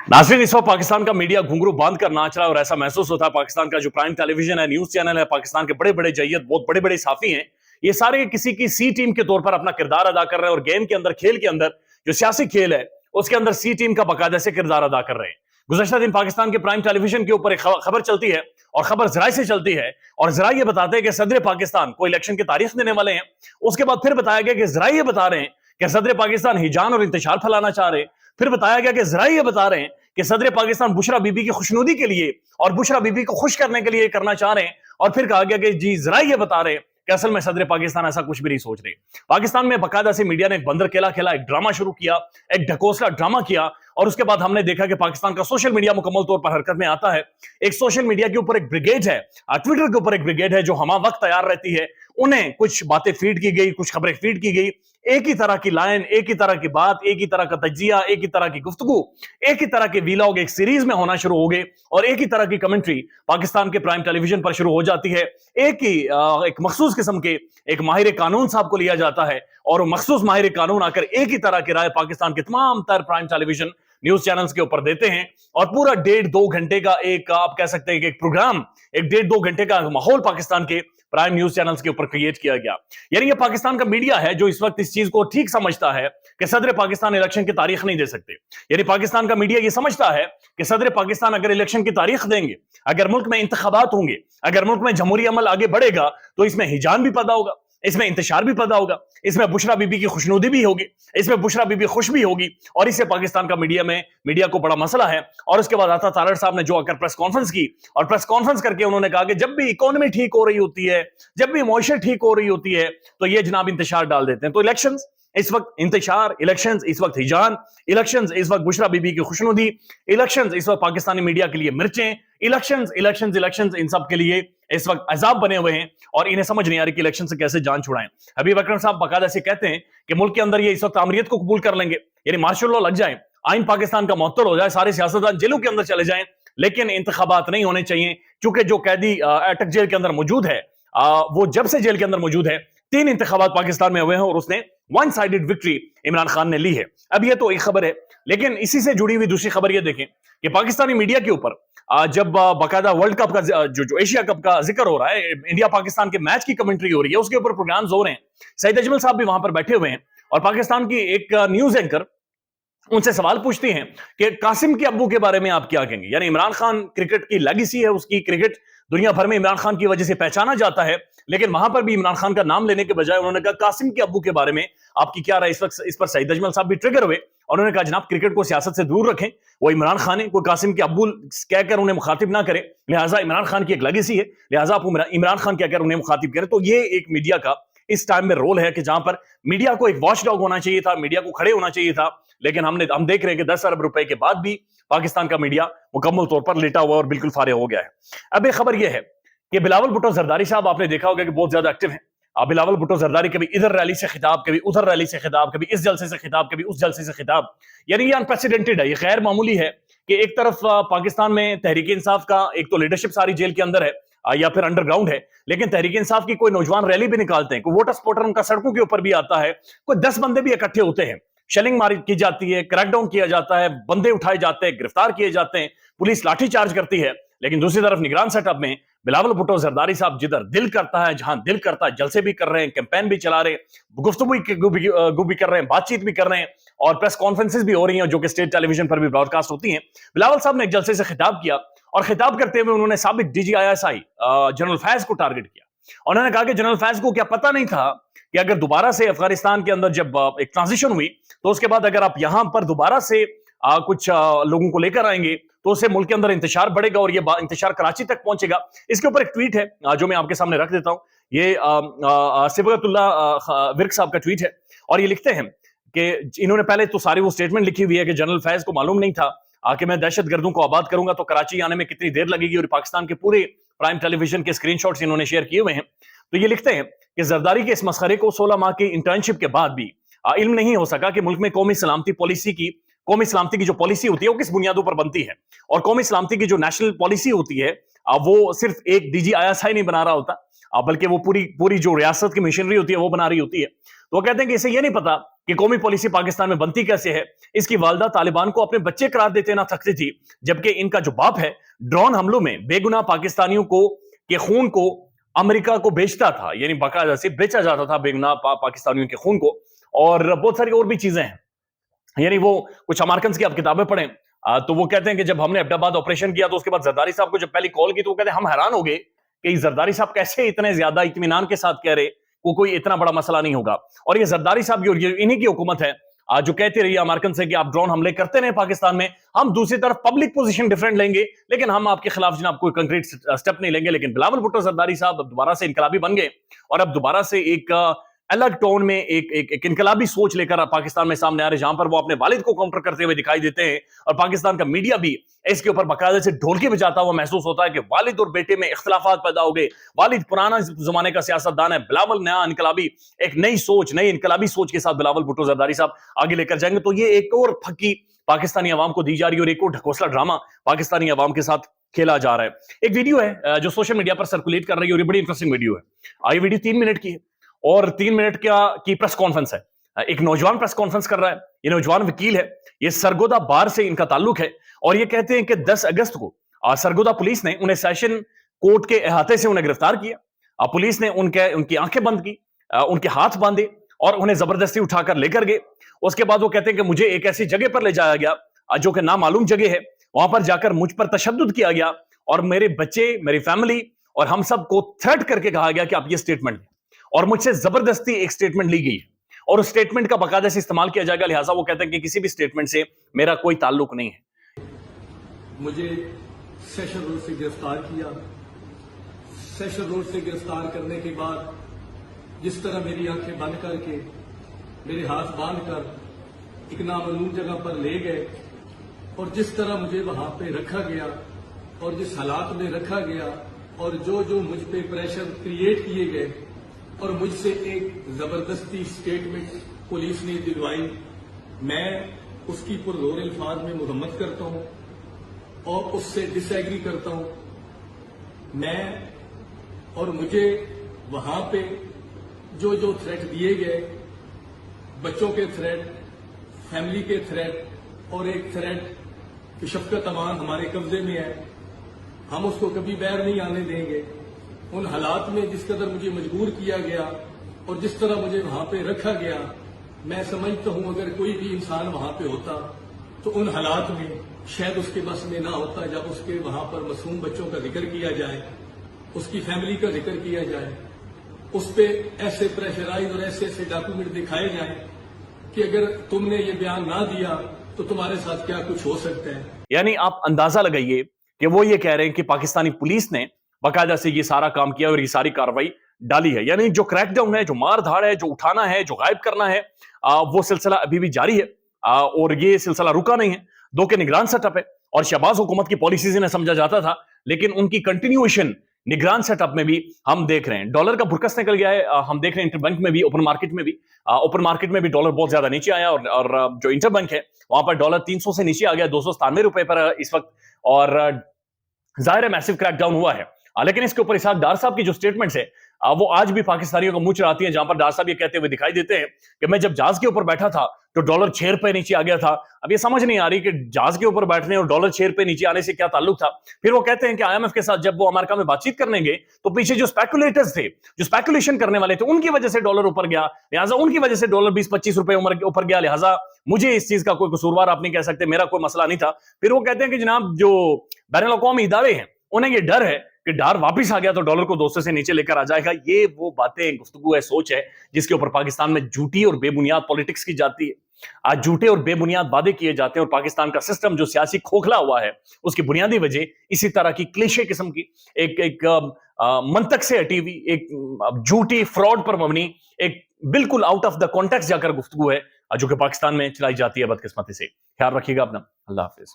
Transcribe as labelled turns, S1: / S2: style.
S1: नाज़रीन, इस वक्त पाकिस्तान का मीडिया घुंघरू बांध कर नाच रहा है और ऐसा महसूस होता है पाकिस्तान का जो प्राइम टेलीविजन है, न्यूज चैनल है, पाकिस्तान के बड़े बड़े जैयद, बहुत बड़े बड़े साफी हैं, ये सारे किसी की सी टीम के तौर पर अपना किरदार अदा कर रहे हैं और गेम के अंदर, खेल के अंदर, जो सियासी खेल है उसके अंदर सी टीम का बाकायदा से किरदार अदा कर रहे हैं। गुज़श्ता दिन पाकिस्तान के प्राइम टेलीविजन के ऊपर एक खबर चलती है और खबर जराए से चलती है और जराए ये बताते हैं कि सदर पाकिस्तान को इलेक्शन की तारीख देने वाले हैं। उसके बाद फिर बताया गया कि जराए ये बता रहे हैं कि सदर पाकिस्तान हिजान और इंतशार फैलाना चाह रहे हैं। फिर बताया गया कि जराए ये बता रहे हैं कि सदर पाकिस्तान बुशरा बीबी की खुशनुदी के लिए और बुशरा बीबी को खुश करने के लिए करना चाह रहे हैं। और फिर कहा गया कि जी जराए ये बता रहे हैं कि असल में सदर पाकिस्तान ऐसा कुछ भी नहीं सोच रहे। पाकिस्तान में बाकायदा से मीडिया ने एक बंदर केला खेला, एक ड्रामा शुरू किया, एक ढकोसला ड्रामा किया और उसके बाद हमने देखा कि पाकिस्तान का सोशल मीडिया मुकम्मल तौर पर हरकत में आता है। एक सोशल मीडिया के ऊपर एक ब्रिगेड है, ट्विटर के ऊपर एक ब्रिगेड है जो हमा वक्त तैयार रहती है। उन्हें कुछ बातें फीड की गई, कुछ खबरें फीड की गई, एक ही तरह की लाइन, एक ही तरह की बात, एक ही तरह का तज्जिया, एक ही तरह की गुफ्तगू, एक ही तरह के वीलॉग एक सीरीज में होना शुरू हो गए और एक ही तरह की कमेंट्री पाकिस्तान के प्राइम टेलीविजन पर शुरू हो जाती है। एक मखसूस किस्म के एक माहिर कानून साहब को लिया जाता है और मखसूस माहिर कानून आकर एक ही तरह की राय पाकिस्तान के तमाम तर प्राइम टेलीविजन न्यूज चैनल्स के ऊपर देते हैं और पूरा 1.5-2 घंटे का एक, आप कह सकते हैं कि एक प्रोग्राम, एक 1.5-2 घंटे का माहौल पाकिस्तान के प्राइम न्यूज चैनल्स के ऊपर क्रिएट किया गया। यानी ये पाकिस्तान का मीडिया है जो इस वक्त इस चीज को ठीक समझता है कि सदर पाकिस्तान इलेक्शन की तारीख नहीं दे सकते। यानी पाकिस्तान का मीडिया ये समझता है कि सदर पाकिस्तान अगर इलेक्शन की तारीख देंगे, अगर मुल्क में इंतखाबात होंगे, अगर मुल्क में जमहूरी अमल आगे बढ़ेगा तो इसमें हिजान भी पैदा होगा, इसमें इंतशार भी पैदा होगा, इसमें बुशरा बीबी की खुशनुदी भी होगी, इसमें बुशरा बीबी खुश भी होगी और इससे पाकिस्तान का मीडिया को बड़ा मसला है। और उसके बाद आता तारड़ साहब ने जो आकर प्रेस कॉन्फ्रेंस की और प्रेस कॉन्फ्रेंस करके उन्होंने कहा कि जब भी इकोनॉमी ठीक हो रही होती है, जब भी मौशत ठीक हो रही होती है तो ये जनाब इंतशार डाल देते हैं। तो इलेक्शंस इस वक्त इंतशार, इलेक्शंस इस वक्त हिजान, इलेक्शंस इस वक्त बुशरा बीबी की खुशनुदी, इलेक्शंस इस वक्त पाकिस्तानी मीडिया के लिए मिर्चें, इलेक्शंस इन सब के लिए इस वक्त अजाब बने हुए हैं और इन्हें समझ नहीं आ रही कि इलेक्शन से कैसे जान छुड़ाएं। हबीब अकरम साहब बाकायदा से कहते हैं कि मुल्क के अंदर ये इस वक्त आमरीत को कबूल कर लेंगे, यानी मार्शल लॉ लग जाए, आइन पाकिस्तान का मुअत्तल हो जाए, सारे सियासतदान जेलों के अंदर चले जाएं, लेकिन इंतखाबात नहीं होने चाहिए क्योंकि जो कैदी अटक जेल के अंदर मौजूद है, वो जब से जेल के अंदर मौजूद है 3 इंतखाबात पाकिस्तान में हुए हैं और उसने one sided victory Imran Khan ने ली है। अब ये तो एक खबर है, लेकिन इसी से जुड़ी हुई दूसरी खबर ये देखें कि पाकिस्तानी मीडिया के ऊपर जब बाकायदा वर्ल्ड कप का जो एशिया कप का जिक्र हो रहा है, इंडिया पाकिस्तान के मैच की कमेंट्री हो रही है, उसके ऊपर प्रोग्राम्स हो रहे हैं, सईद अजमल साहब भी वहां पर बैठे हुए हैं और पाकिस्तान की एक न्यूज एंकर उनसे सवाल पूछती हैं कि कासिम के अब्बू के बारे में आप क्या कहेंगे। यानी इमरान खान क्रिकेट की लेगेसी है, उसकी क्रिकेट दुनिया भर में इमरान खान की वजह से पहचाना जाता है, लेकिन वहां पर भी इमरान खान का नाम लेने के बजाय उन्होंने कहा कासिम के अब्बू के बारे में आपकी क्या राय। इस वक्त इस पर सईद अजमल साहब भी ट्रिगर हुए और उन्होंने कहा जनाब क्रिकेट को सियासत से दूर रखें, वो इमरान खान है, कोई कासिम के अब्बू कहकर उन्हें मुखातिब ना करे, लिहाजा इमरान खान की एक लेगेसी है, लिहाजा आप इमरान खान कहकर उन्हें मुखातिब करें। तो ये एक मीडिया का इस टाइम में रोल है कि जहां पर मीडिया को एक वॉच डॉग होना चाहिए था, मीडिया को खड़े होना चाहिए था, लेकिन हम देख रहे हैं कि 10 अरब रुपए के बाद भी पाकिस्तान का मीडिया मुकम्मल तौर पर लेटा हुआ और बिल्कुल फारिग हो गया है। अब एक खबर यह है कि बिलावल भुट्टो जरदारी साहब, आपने देखा होगा कि बहुत ज्यादा एक्टिव हैं। बिलावल भुट्टो जरदारी कभी इधर रैली से खिताब, कभी उधर रैली से खिताब, कभी इस जलसे से खिताब, कभी उस जलसे से खिताब, यानी ये अनप्रेसिडेंटेड है, ये गैर मामूली है कि एक तरफ पाकिस्तान में तहरीक इंसाफ का एक तो लीडरशिप सारी जेल के अंदर है या फिर अंडरग्राउंड है, लेकिन तहरीक इंसाफ की कोई नौजवान रैली भी निकालते हैं, कोई वोटर सपोर्टर उनका सड़कों के ऊपर भी आता है, कोई 10 बंदे भी इकट्ठे होते हैं, शेलिंग मारी की जाती है, क्रैकडाउन किया जाता है, बंदे उठाए जाते हैं, गिरफ्तार किए जाते हैं, पुलिस लाठी चार्ज करती है, लेकिन दूसरी तरफ निगरान सेटअप में बिलावल भुट्टो जरदारी साहब जिधर दिल करता है, जहां दिल करता है, जलसे भी कर रहे हैं, कैंपेन भी चला रहे हैं, गुफ्तगू भी कर रहे हैं, बातचीत भी कर रहे हैं और प्रेस कॉन्फ्रेंसेस भी हो रही हैं जो कि स्टेट टेलीविजन पर भी ब्रॉडकास्ट होती हैं। बिलावल साहब ने एक जलसे से खिताब किया और खिताब करते हुए उन्होंने साबिक DGISI जनरल फैज को टारगेट किया। उन्होंने कहा कि जनरल फैज को क्या पता नहीं था कि अगर दोबारा से अफगानिस्तान के अंदर जब एक ट्रांजिशन हुई तो उसके बाद अगर आप यहां पर दोबारा से कुछ लोगों को लेकर आएंगे तो उससे मुल्क के अंदर इंतशार बढ़ेगा और ये इंतशार कराची तक पहुंचेगा। इसके ऊपर एक ट्वीट है जो मैं आपके सामने रख देता हूं, ये सिबगतुल्लाह विर्क साहब का ट्वीट है और ये लिखते हैं कि इन्होंने पहले तो सारी वो स्टेटमेंट लिखी हुई है कि जनरल फैज को मालूम नहीं था कि मैं दहशत गर्दों को आबाद करूंगा तो कराची आने में कितनी देर लगेगी और पाकिस्तान के पूरे प्राइम टेलीविजन के स्क्रीनशॉट्स इन्होंने शेयर किए हुए हैं। तो ये लिखते हैं कि जरदारी के इस मसखरे को 16 माह की इंटर्नशिप के बाद भी इल्म नहीं हो सका कि मुल्क में कौमी सलामती की जो पॉलिसी होती है वो किस बुनियादों पर बनती है और कौमी सलामती की जो नेशनल पॉलिसी होती है वो सिर्फ एक DGISI नहीं बना रहा होता, बल्कि वो पूरी जो रियासत की मशीनरी होती है वो बना रही होती है। تو وہ کہتے ہیں کہ اسے یہ نہیں پتا کہ قومی پالیسی پاکستان میں بنتی کیسے ہے. اس کی والدہ طالبان کو اپنے بچے قرار دیتے نہ تھکتی تھی، جبکہ ان کا جو باپ ہے ڈرون حملوں میں بے گناہ پاکستانیوں کو کے خون کو امریکہ کو بیچتا تھا، یعنی باقاعدہ سے بیچا جاتا تھا بے گناہ پاکستانیوں کے خون کو. اور بہت ساری اور بھی چیزیں ہیں، یعنی وہ کچھ امریکنز کی آپ کتابیں پڑھیں تو وہ کہتے ہیں کہ جب ہم نے ایبٹ آباد آپریشن کیا تو اس کے بعد زرداری صاحب کو جب پہلی کال کی تو وہ کہتے ہیں ہم حیران ہو گئے کہ زرداری صاحب کیسے اتنے زیادہ اطمینان کے ساتھ کہہ رہے وہ کوئی اتنا بڑا مسئلہ نہیں ہوگا. اور یہ زرداری صاحب انہی کی حکومت ہے جو کہتے رہی امریکن سے کہ آپ ڈرون حملے کرتے رہے پاکستان میں، ہم دوسری طرف پبلک پوزیشن ڈیفرنٹ لیں گے لیکن ہم آپ کے خلاف جناب کوئی کنکریٹ سٹیپ نہیں لیں گے. لیکن بلاول بھٹو زرداری صاحب اب دوبارہ سے انقلابی بن گئے اور اب دوبارہ سے ایک الگ ٹون میں ایک انقلابی سوچ لے کر پاکستان میں سامنے آ رہے، جہاں پر وہ اپنے والد کو کاؤنٹر کرتے ہوئے دکھائی دیتے ہیں. اور پاکستان کا میڈیا بھی اس کے اوپر باقاعدہ سے ڈھولکی بجاتا ہوا محسوس ہوتا ہے کہ والد اور بیٹے میں اختلافات پیدا ہو گئے. والد پرانا زمانے کا سیاست دان ہے، بلاول نیا انقلابی، ایک نئی سوچ، نئی انقلابی سوچ کے ساتھ بلاول بھٹو زرداری صاحب آگے لے کر جائیں گے. تو یہ ایک اور پھکی پاکستانی عوام کو دی جا رہی ہے اور ایک اور ڈھکوسلا ڈرامہ پاکستانی عوام کے ساتھ کھیلا جا رہا ہے. ایک ویڈیو ہے جو سوشل میڈیا پر سرکولیٹ کر رہی ہے اور یہ بڑی انٹرسٹنگ ویڈیو ہے. یہ ویڈیو 3 منٹ کی ہے اور 3 منٹ کی پریس کانفرنس ہے. ایک نوجوان پریس کانفرنس کر رہا ہے، یہ نوجوان وکیل ہے، یہ سرگودا بار سے ان کا تعلق ہے اور یہ کہتے ہیں کہ 10 اگست کو سرگودا پولیس نے انہیں سیشن کورٹ کے احاطے سے انہیں گرفتار کیا. پولیس نے ان کی آنکھیں بند کی، ان کے ہاتھ باندھے اور انہیں زبردستی اٹھا کر لے کر گئے. اس کے بعد وہ کہتے ہیں کہ مجھے ایک ایسی جگہ پر لے جایا گیا جو کہ نامعلوم جگہ ہے، وہاں پر جا کر مجھ پر تشدد کیا گیا اور میرے بچے، میری فیملی اور ہم سب کو تھریٹ کر کے کہا گیا کہ آپ یہ سٹیٹمنٹ دیں اور مجھ سے زبردستی ایک سٹیٹمنٹ لی گئی اور اس سٹیٹمنٹ کا باقاعدہ سے استعمال کیا جائے گا. لہٰذا وہ کہتے ہیں کہ کسی بھی سٹیٹمنٹ سے میرا کوئی تعلق نہیں ہے.
S2: مجھے سیشن روڈ سے گرفتار کیا. سیشن روڈ سے گرفتار کرنے کے بعد جس طرح میری آنکھیں بند کر کے میرے ہاتھ باندھ کر ایک نامعلوم جگہ پر لے گئے اور جس طرح مجھے وہاں پہ رکھا گیا اور جس حالات میں رکھا گیا اور جو مجھ پہ پریشر کریٹ کیے گئے اور مجھ سے ایک زبردستی سٹیٹمنٹ پولیس نے دلوائی، میں اس کی پرزور الفاظ میں مذمت کرتا ہوں اور اس سے ڈس ایگری کرتا ہوں. میں اور مجھے وہاں پہ جو تھریٹ دیے گئے، بچوں کے تھریٹ، فیملی کے تھریٹ اور ایک تھریٹ کہ شفقت امان ہمارے قبضے میں ہے، ہم اس کو کبھی باہر نہیں آنے دیں گے. ان حالات میں جس قدر مجھے مجبور کیا گیا اور جس طرح مجھے وہاں پہ رکھا گیا، میں سمجھتا ہوں اگر کوئی بھی انسان وہاں پہ ہوتا تو ان حالات میں شاید اس کے بس میں نہ ہوتا. جب اس کے وہاں پر معصوم بچوں کا ذکر کیا جائے، اس کی فیملی کا ذکر کیا جائے، اس پہ ایسے پریشرائز اور ایسے ڈاکومنٹ دکھائے جائیں کہ اگر تم نے یہ بیان نہ دیا تو تمہارے ساتھ کیا کچھ ہو سکتا ہے.
S1: یعنی آپ اندازہ لگائیے کہ وہ یہ کہہ رہے ہیں کہ پاکستانی پولیس نے باقاعدہ سے یہ سارا کام کیا اور یہ ساری کاروائی ڈالی ہے. یعنی جو کریک ڈاؤن ہے، جو مار دھاڑ ہے، جو اٹھانا ہے، جو غائب کرنا ہے، وہ سلسلہ ابھی بھی جاری ہے اور یہ سلسلہ رکا نہیں ہے. دو کے نگران سیٹ اپ ہے اور شہباز حکومت کی پالیسیز انہیں سمجھا جاتا تھا لیکن ان کی کنٹینیویشن نگران سیٹ اپ میں بھی ہم دیکھ رہے ہیں. ڈالر کا بھرکس نکل گیا ہے، ہم دیکھ رہے ہیں انٹر بینک میں بھی، اوپن مارکیٹ میں بھی ڈالر بہت زیادہ نیچے آیا اور جو انٹر بینک ہے وہاں پر ڈالر 300 سے نیچے آ گیا 297 روپے پر اس وقت. اور ظاہر ہے میسو کریک ڈاؤن ہوا ہے لیکن اس کے اوپر اسحاق ڈار صاحب کی جو سٹیٹمنٹس ہے وہ آج بھی پاکستانیوں کو منہ چڑھاتی ہیں، جہاں پر ڈار صاحب یہ کہتے ہوئے دکھائی دیتے ہیں کہ میں جب جہاز کے اوپر بیٹھا تھا تو ڈالر 6 روپے نیچے آ گیا تھا. اب یہ سمجھ نہیں آ رہی کہ جہاز کے اوپر بیٹھنے اور ڈالر 6 روپے نیچے آنے سے کیا تعلق تھا. پھر وہ کہتے ہیں کہ IMF کے ساتھ جب وہ امریکہ میں بات چیت کرنے گئے تو پیچھے جو اسپیکولیٹرز تھے، جو اسپیکولیشن کرنے والے تھے، ان کی وجہ سے ڈالر اوپر گیا، لہٰذا ان کی وجہ سے ڈالر 20-25 روپے اوپر گیا، لہٰذا مجھے اس چیز کا کوئی قصوروار آپ نہیں کہہ سکتے، میرا کوئی مسئلہ نہیں تھا. پھر وہ کہتے ہیں کہ جناب جو بین الاقوامی ادارے ہیں انہیں یہ ڈر ہے کہ ڈار واپس آ گیا تو ڈالر کو 200 سے نیچے لے کر آ جائے گا. یہ وہ باتیں، گفتگو ہے، سوچ ہے جس کے اوپر پاکستان میں جھوٹی اور بے بنیاد پالیٹکس کی جاتی ہے. آج جھوٹے اور بے بنیاد وعدے کیے جاتے ہیں اور پاکستان کا سسٹم جو سیاسی کھوکھلا ہوا ہے اس کی بنیادی وجہ اسی طرح کی کلیشے قسم کی ایک منطق سے ہٹی ہوئی، ایک جھوٹی فراڈ پر مبنی، ایک بالکل آؤٹ آف دا کانٹیکسٹ جا کر گفتگو ہے جو کہ پاکستان میں چلائی جاتی ہے بدقسمتی سے. خیال رکھیے گا اپنا. اللہ حافظ.